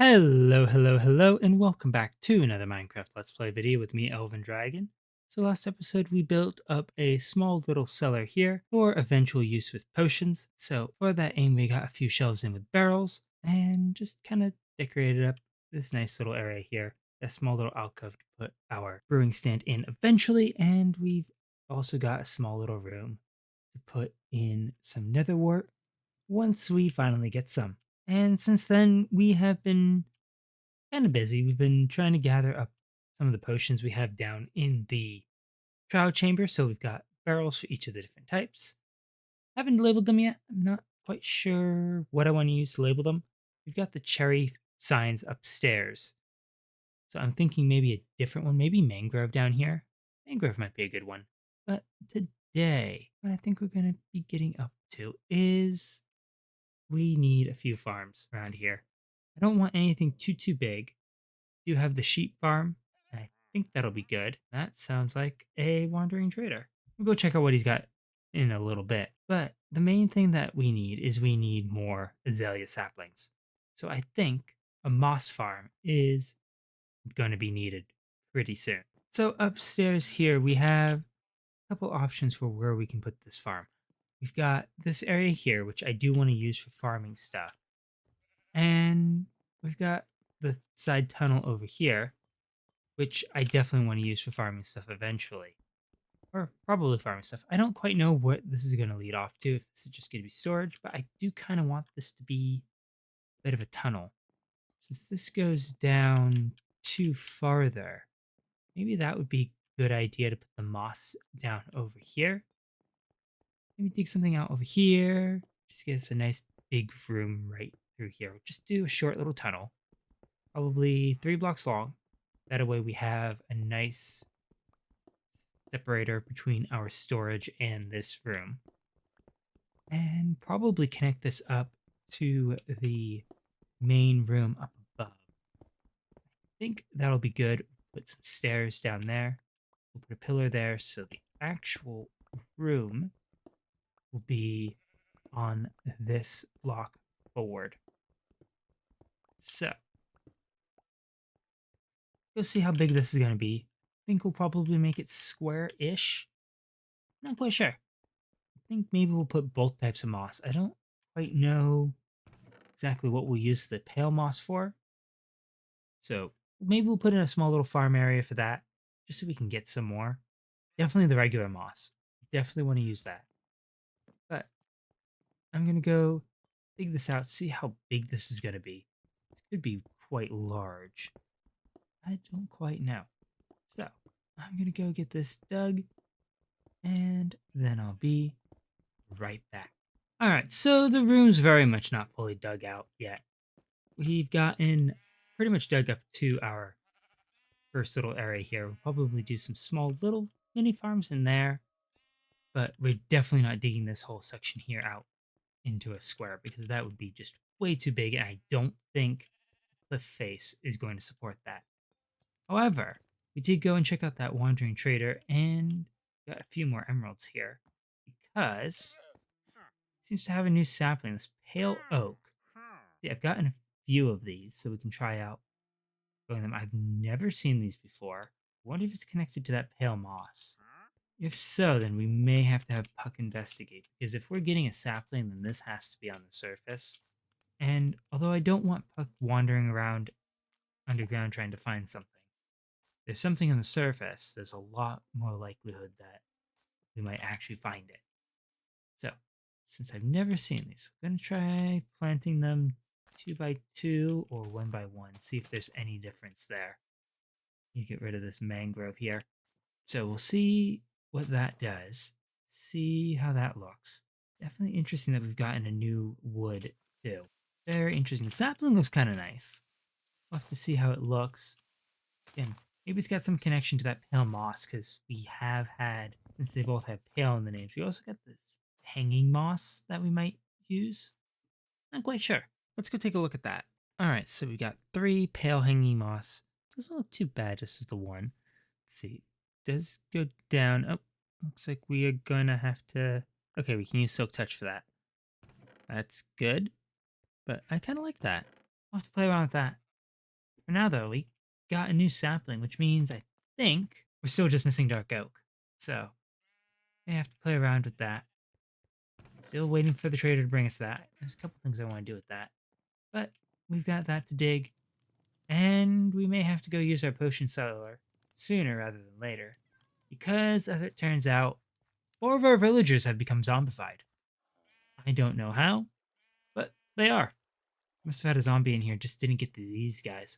Hello, and welcome back to another Minecraft Let's Play video with me, Elven Dragon. So last episode we built up a small little cellar here for eventual use with potions. So for that aim we got a few shelves in with barrels and just kind of decorated up this nice little area here. A small little alcove to put our brewing stand in eventually, and we've also got a small little room to put in some nether wart once we finally get some. And since then, we have been kind of busy. We've been trying to gather up some of the potions we have down in the trial chamber. So we've got barrels for each of the different types. Haven't labeled them yet. I'm not quite sure what I want to use to label them. We've got the cherry signs upstairs. So I'm thinking maybe a different one, maybe mangrove down here. Mangrove might be a good one. But today, what I think we're going to be getting up to is we need a few farms around here. I don't want anything too big. Do have the sheep farm, and I think that'll be good. That sounds like a wandering trader. We'll go check out what he's got in a little bit. But the main thing that we need is we need more azalea saplings. So I think a moss farm is going to be needed pretty soon. So upstairs here we have a couple options for where we can put this farm. We've got this area here, which I do want to use for farming stuff. And we've got the side tunnel over here, which I definitely want to use for farming stuff eventually. Or probably farming stuff. I don't quite know what this is going to lead off to, if this is just going to be storage, but I do kind of want this to be a bit of a tunnel. Since this goes down too farther, maybe that would be a good idea to put the moss down over here. Maybe dig something out over here. Just get us a nice big room right through here. Just do a short little tunnel, probably 3 blocks long. That way we have a nice separator between our storage and this room. And probably connect this up to the main room up above. I think that'll be good. Put some stairs down there. We'll put a pillar there so the actual room will be on this block forward. So, go see how big this is going to be. I think we'll probably make it square-ish. Not quite sure. I think maybe we'll put both types of moss. I don't quite know exactly what we'll use the pale moss for. So maybe we'll put in a small little farm area for that, just so we can get some more. Definitely the regular moss. Definitely want to use that. But I'm going to go dig this out, see how big this is going to be. This could be quite large. I don't quite know. So I'm going to go get this dug, and then I'll be right back. All right, so the room's very much not fully dug out yet. We've gotten pretty much dug up to our first little area here. We'll probably do some small little mini farms in there, but we're definitely not digging this whole section here out into a square because that would be just way too big, and I don't think cliff face is going to support that. However, we did go and check out that wandering trader and got a few more emeralds here because it seems to have a new sapling, this pale oak. See, I've gotten a few of these so we can try out growing them. I've never seen these before. I wonder if it's connected to that pale moss. If so, then we may have to have Puck investigate, because if we're getting a sapling, then this has to be on the surface. And although I don't want Puck wandering around underground trying to find something, if there's something on the surface, there's a lot more likelihood that we might actually find it. So, since I've never seen these, we're going to try planting them 2 by 2 or 1 by 1, see if there's any difference there. You get rid of this mangrove here. So we'll see what that does. See how that looks. Definitely interesting that we've gotten a new wood too. Very interesting. The sapling looks kind of nice. We'll have to see how it looks. Again, maybe it's got some connection to that pale moss because we have had, since they both have pale in the names, we also got this hanging moss that we might use. Not quite sure. Let's go take a look at that. All right, so we got 3 pale hanging moss. Doesn't look too bad, just as the one. Let's see. Does go down. Oh, looks like we are gonna have to. Okay, we can use Silk Touch for that. That's good, but I kind of like that. I'll have to play around with that. For now, though, we got a new sapling, which means I think we're still just missing dark oak. So I have to play around with that. Still waiting for the trader to bring us that. There's a couple things I want to do with that. But we've got that to dig. And we may have to go use our potion cellar sooner rather than later. Because, as it turns out, 4 of our villagers have become zombified. I don't know how, but they are. Must have had a zombie in here, just didn't get to these guys.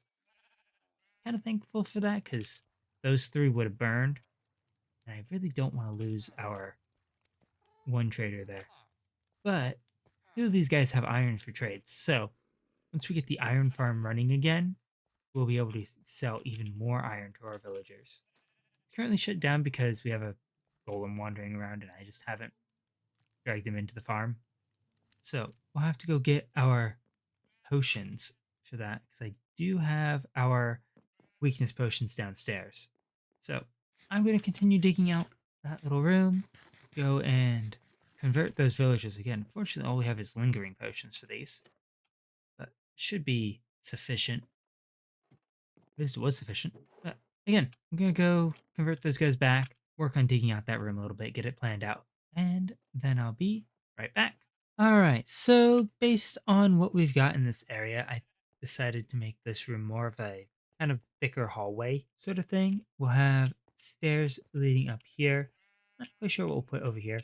Kind of thankful for that, because those 3 would have burned. And I really don't want to lose our one trader there. But 2 of these guys have iron for trades, so once we get the iron farm running again, we'll be able to sell even more iron to our villagers. It's currently shut down because we have a golem wandering around and I just haven't dragged him into the farm. So we'll have to go get our potions for that because I do have our weakness potions downstairs. So I'm going to continue digging out that little room, go and convert those villagers again. Fortunately, all we have is lingering potions for these, but should be sufficient. At least it was sufficient. But again, I'm going to go convert those guys back, work on digging out that room a little bit, get it planned out, and then I'll be right back. All right, so based on what we've got in this area, I decided to make this room more of a kind of thicker hallway sort of thing. We'll have stairs leading up here. Not quite sure what we'll put over here.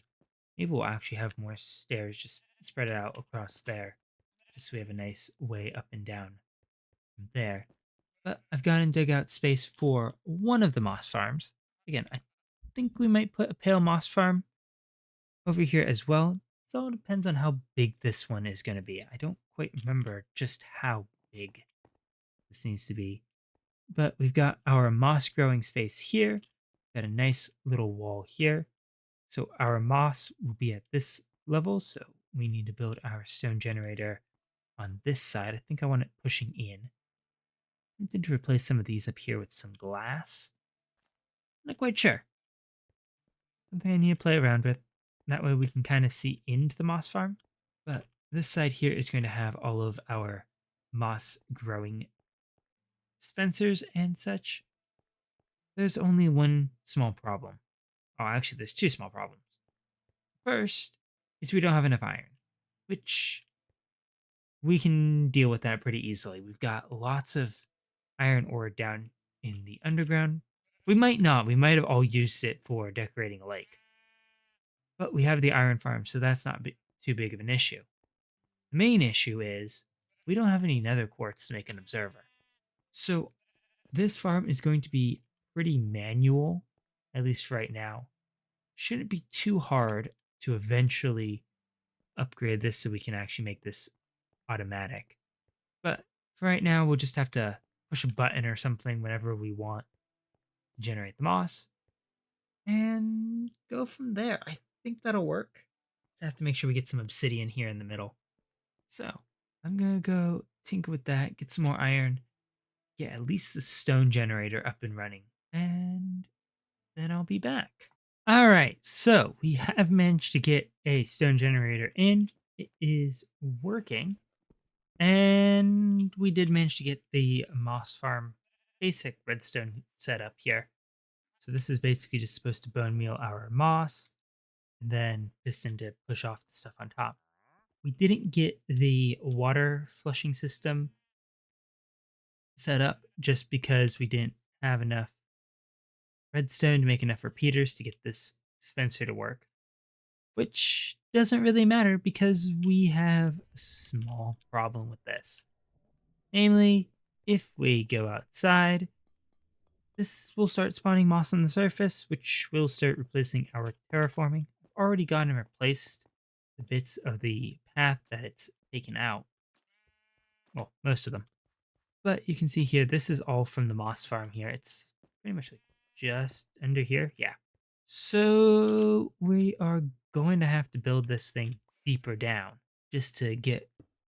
Maybe we'll actually have more stairs just spread out across there, just so we have a nice way up and down from there. But I've gone and dug out space for one of the moss farms. Again, I think we might put a pale moss farm over here as well. It all depends on how big this one is going to be. I don't quite remember just how big this needs to be. But we've got our moss growing space here. Got a nice little wall here. So our moss will be at this level. So we need to build our stone generator on this side. I think I want it pushing in. I need to replace some of these up here with some glass. Not quite sure. Something I need to play around with. That way we can kind of see into the moss farm. But this side here is going to have all of our moss growing dispensers and such. There's only one small problem. Oh, actually, there's 2 small problems. First is we don't have enough iron, which we can deal with that pretty easily. We've got lots of iron ore down in the underground. We might not. We might have all used it for decorating a lake. But we have the iron farm, so that's not too big of an issue. The main issue is we don't have any nether quartz to make an observer. So this farm is going to be pretty manual, at least right now. Shouldn't be too hard to eventually upgrade this so we can actually make this automatic. But for right now, we'll just have to push a button or something whenever we want to generate the moss and go from there. I think that'll work. Just have to make sure we get some obsidian here in the middle. So I'm gonna go tinker with that, get some more iron, get at least the stone generator up and running, and then I'll be back. All right, so we have managed to get a stone generator in. It is working. And we did manage to get the moss farm basic redstone set up here. So this is basically just supposed to bone meal our moss and then piston to push off the stuff on top. We didn't get the water flushing system set up just because we didn't have enough redstone to make enough repeaters to get this dispenser to work, which doesn't really matter because we have a small problem with this. Namely, if we go outside, this will start spawning moss on the surface, which will start replacing our terraforming. I've already gone and replaced the bits of the path that it's taken out. Well, most of them. But you can see here, this is all from the moss farm here. It's pretty much like just under here. Yeah. So we are going to have to build this thing deeper down just to get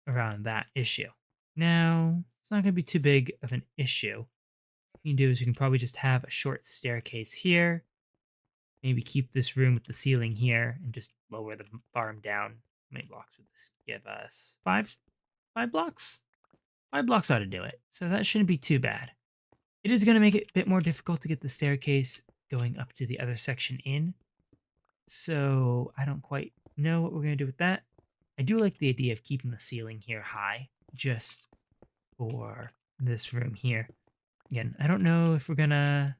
around that issue. Now, it's not going to be too big of an issue. What you can do is you can probably just have a short staircase here. Maybe keep this room with the ceiling here and just lower the farm down. How many blocks would this give us? 5 blocks? 5 blocks ought to do it, so that shouldn't be too bad. It is going to make it a bit more difficult to get the staircase going up to the other section in, so I don't quite know what we're going to do with that. I do like the idea of keeping the ceiling here high, just for this room here. Again, I don't know if we're going to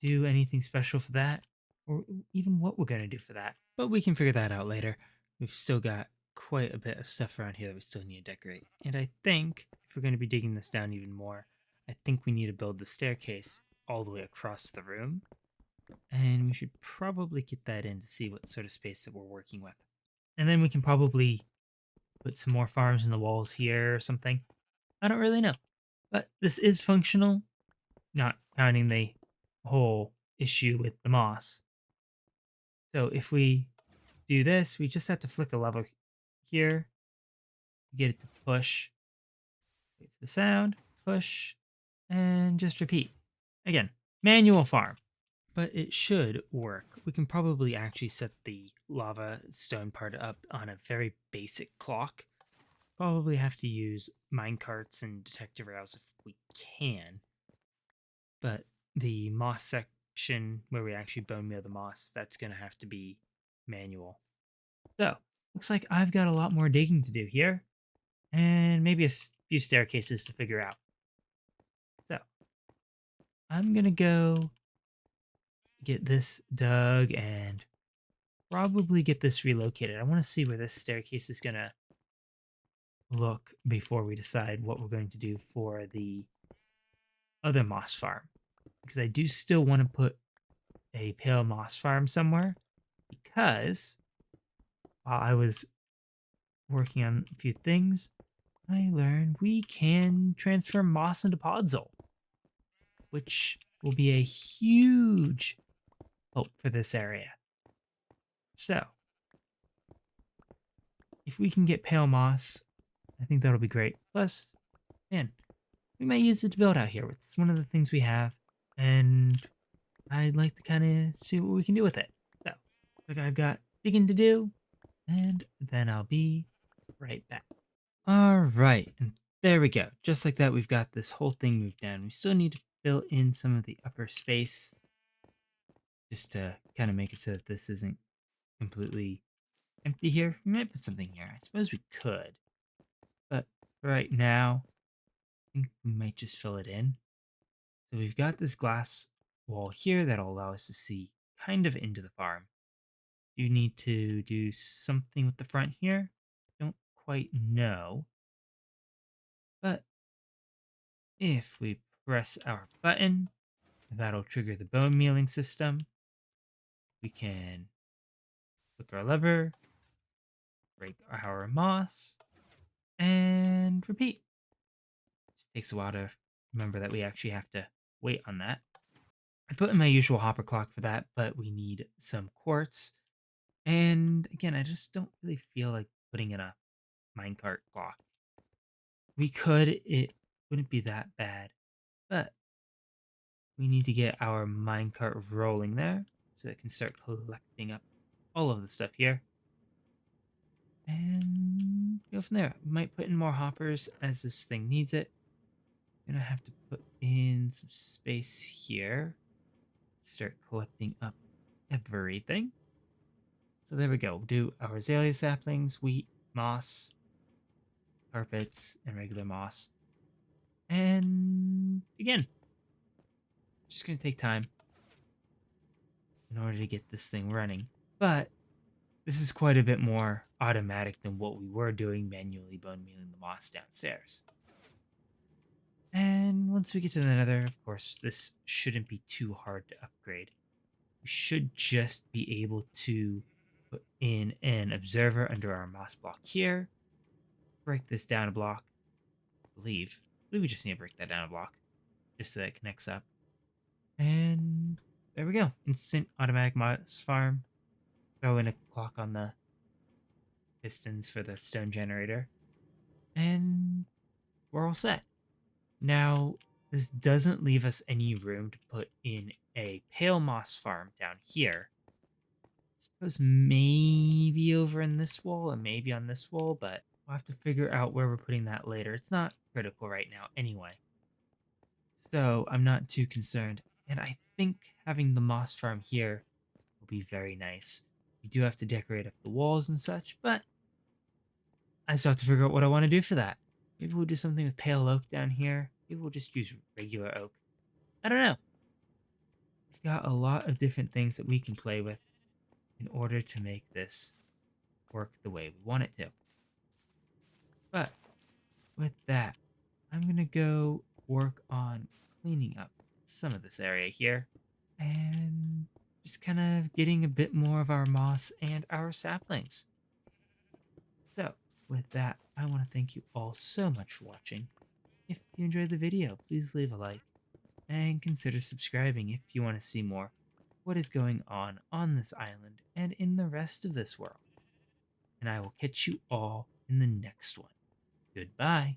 do anything special for that, or even what we're going to do for that, but we can figure that out later. We've still got quite a bit of stuff around here that we still need to decorate. And I think if we're going to be digging this down even more, I think we need to build the staircase all the way across the room. And we should probably get that in to see what sort of space that we're working with. And then we can probably put some more farms in the walls here or something. I don't really know. But this is functional, not counting the whole issue with the moss. So if we do this, we just have to flick a lever here, get it to push, wait for the sound, push, and just repeat. Again, manual farm, but it should work. We can probably actually set the lava stone part up on a very basic clock. Probably have to use minecarts and detector rails if we can. But the moss section where we actually bone meal the moss, that's going to have to be manual. So, looks like I've got a lot more digging to do here, and maybe a few staircases to figure out. So, I'm going to go get this dug and probably get this relocated. I want to see where this staircase is going to look before we decide what we're going to do for the other moss farm. Because I do still want to put a pale moss farm somewhere, because while I was working on a few things, I learned we can transfer moss into podzol, which will be a huge help for this area. So, if we can get pale moss, I think that'll be great. Plus, man, we might use it to build out here. It's one of the things we have, and I'd like to kind of see what we can do with it. So, like I've got digging to do, and then I'll be right back. All right, and there we go. Just like that, we've got this whole thing moved down. We still need to fill in some of the upper space just to kind of make it so that this isn't completely empty here. We might put something here. I suppose we could. But for right now, I think we might just fill it in. So we've got this glass wall here that'll allow us to see kind of into the farm. You need to do something with the front here. Don't quite know. But if we press our button, that'll trigger the bone mealing system. We can click our lever, break our moss, and repeat. Just takes a while to remember that we actually have to wait on that. I put in my usual hopper clock for that, but we need some quartz. And again, I just don't really feel like putting in a minecart clock. We could, it wouldn't be that bad, but we need to get our minecart rolling there so it can start collecting up all of the stuff here. And go from there. Might put in more hoppers as this thing needs it. I'm gonna have to put in some space here. Start collecting up everything. So there we go. We'll do our azalea saplings, wheat, moss, carpets, and regular moss. And again, just gonna take time in order to get this thing running. But this is quite a bit more automatic than what we were doing, manually bone mealing the moss downstairs. And once we get to the nether, of course, this shouldn't be too hard to upgrade. We should just be able to put in an observer under our moss block here, break this down a block, I believe we just need to break that down a block, just so that it connects up. And there we go. Instant automatic moss farm. Throw in a clock on the pistons for the stone generator. And we're all set. Now, this doesn't leave us any room to put in a pale moss farm down here. I suppose maybe over in this wall and maybe on this wall, but we'll have to figure out where we're putting that later. It's not critical right now anyway. So I'm not too concerned. And I think having the moss farm here will be very nice. You do have to decorate up the walls and such, but I still have to figure out what I want to do for that. Maybe we'll do something with pale oak down here. Maybe we'll just use regular oak. I don't know. We've got a lot of different things that we can play with in order to make this work the way we want it to. But with that, I'm going to go work on cleaning up some of this area here and just kind of getting a bit more of our moss and our saplings. So, with that, I want to thank you all so much for watching. If you enjoyed the video, please leave a like and consider subscribing if you want to see more what is going on this island and in the rest of this world. And I will catch you all in the next one. Goodbye.